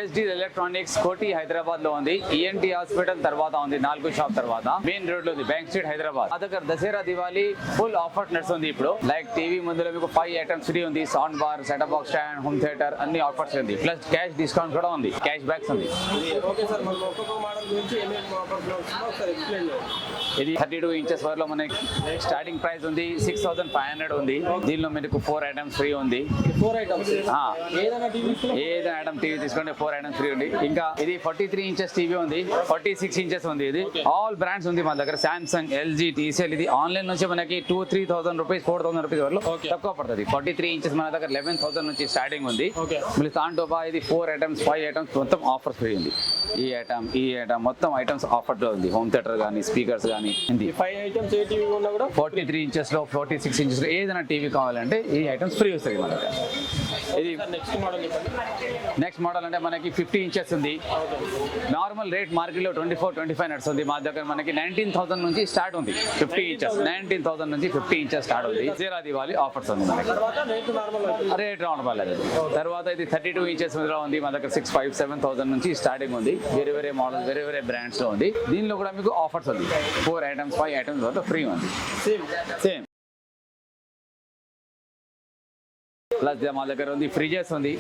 Best deal electronics కోటి హైదరాబాద్ లో ఉంది. ఈఎన్టీ హాస్పిటల్ తర్వాత ఉంది, 4 షాప్ తర్వాత మెయిన్ రోడ్ లో ఉంది, బ్యాంక్ స్ట్రీట్ హైదరాబాద్. మా దగ్గర దసరా దివాళీ ఫుల్ ఆఫర్ నడుస్తుంది ఇప్పుడు. లైక్ టీవీ ముందులో మీకు 5 ఐటమ్స్ ఫ్రీ ఉంది, sound bar, setup box stand, home theatre అన్ని ఆఫర్స్ ఉంది. ప్లస్ క్యాష్ డిస్కౌంట్ కూడా ఉంది, క్యాష్ బ్యాక్స్ ఉంది. ఓకే సార్, మనం ఒక్కొక్క మోడల్ గురించి ఏమేమి ఆఫర్స్ వస్తుందో ఒకసారి ఎక్స్ప్లెయిన్ చేయండి. ఇది 32 ఇంచెస్ వరకు మనకి స్టార్టింగ్ ప్రైస్ ఉంది 6500 ఉంది. దీనిలో మీకు 4 ఐటమ్స్ ఫ్రీ ఉంది. 4 ఐటమ్స్ ఏదైనా టీవీ ఏదైనా ఐటమ్ టీవీ తీసుకుంటే 4 ఐటమ్స్ ఫ్రీ ఉంది. ఇంకా ఇది 43 ఇంచెస్ టీవీ ఉంది, 46 ఇంచెస్ ఉంది. ఇది ఆల్ బ్రాండ్స్ ఉంది మా దగ్గర, సామ్సంగ్, ఎల్జీ, టీసీఎల్. ఇది ఆన్లైన్ నుంచి మనకి 2,000-3,000 రూపీస్, 4,000 రూపీస్ వరకు తక్కువ పడుతుంది. 43 ఇంచెస్ మన దగ్గర 11,000 నుంచి స్టార్టింగ్ ఉంది. మళ్ళీ దాంట్లో ఇది 4 ఐటమ్స్ 5 ఐటమ్స్ మొత్తం ఆఫర్ ఫ్రీ ఉంది. ఈ ఐటమ్ మొత్తం ఐటమ్స్ ఆఫర్ లో ఉంది. హోమ్ థియేటర్ కానీ, స్పీకర్స్ కానీ ఉంది. 5 ఐటమ్స్ ఏ టీవీ ఉన్నా కూడా 43 ఇంచెస్ లో, 46 ఇంచెస్ లో ఏదైనా టీవీ కావాలంటే ఈ ఐటమ్స్ ఫ్రీ వస్తుంది మన దగ్గర. ఇది నెక్స్ట్ మోడల్ నెక్స్ట్ మోడల్ అంటే మనకి 50 ఇంచెస్ ఉంది. నార్మల్ రేట్ మార్కెట్ లో 24-25 నడుస్తుంది. మా దగ్గర మనకి 19,000 నుంచి స్టార్ట్ ఉంది. 50 ఇంచెస్ 19,000 నుంచి 50 ఇంచెస్ స్టార్ట్ ఉంది. దసరా దివాళీ ఆఫర్స్ ఉంది మనకి. రేట్ నార్మల్ అది. తర్వాత ఇది 32 ఇంచెస్ లో ఉంది మా దగ్గర 6,500-7,000 నుంచి స్టార్టింగ్ ఉంది. వేరే వేరే మోడల్, వేరే వేరే బ్రాండ్స్ లో ఉంది. దీనిలో కూడా మీకు ఆఫర్స్ ఉంది. 4 ఐటమ్స్ 5 ఐటమ్స్ వరకు ఫ్రీ ఉంది. సేమ్ ప్లస్ మా దగ్గర ఉంది ఫ్రిడ్జెస్ ఉంది.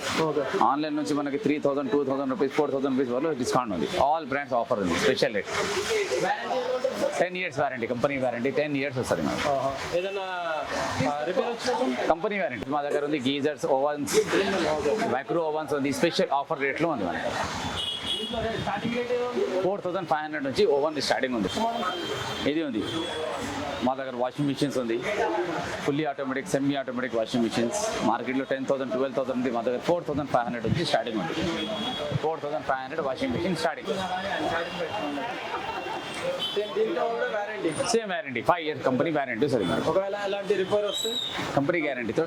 ఆన్లైన్ నుంచి మనకి 3,000, 2,000 రూపీస్, 4,000 రూపీస్ వరకు డిస్కౌంట్ ఉంది. ఆల్ బ్రాండ్స్ ఆఫర్ ఉంది, special rate. 10 years warranty, company warranty 10 years వస్తుంది మనకు. ఏదైనా రిపేర్ వచ్చినప్పుడు కంపెనీ వారంటీ మా దగ్గర ఉంది. గీజర్స్, ఓవన్స్, మైక్రో ఓవన్స్ ఉంది. స్పెషల్ ఆఫర్ రేట్లో ఉంది మనకి. 4,500 నుంచి ఓవన్ స్టార్టింగ్ ఉంది. ఇది ఉంది మా దగ్గర. వాషింగ్ మిషన్స్ ఉంది, fully automatic, semi automatic washing machines. మార్కెట్లో 10,000, 12,000 ఉంది. మా దగ్గర 4,500 నుంచి స్టార్టింగ్ ఉంది. 4,500 washing machine starting. Same warranty 5 years company warranty. సరే, ఒకవేళ ఎలాంటి రిపేర్ వస్తే కంపెనీ గ్యారంటీతో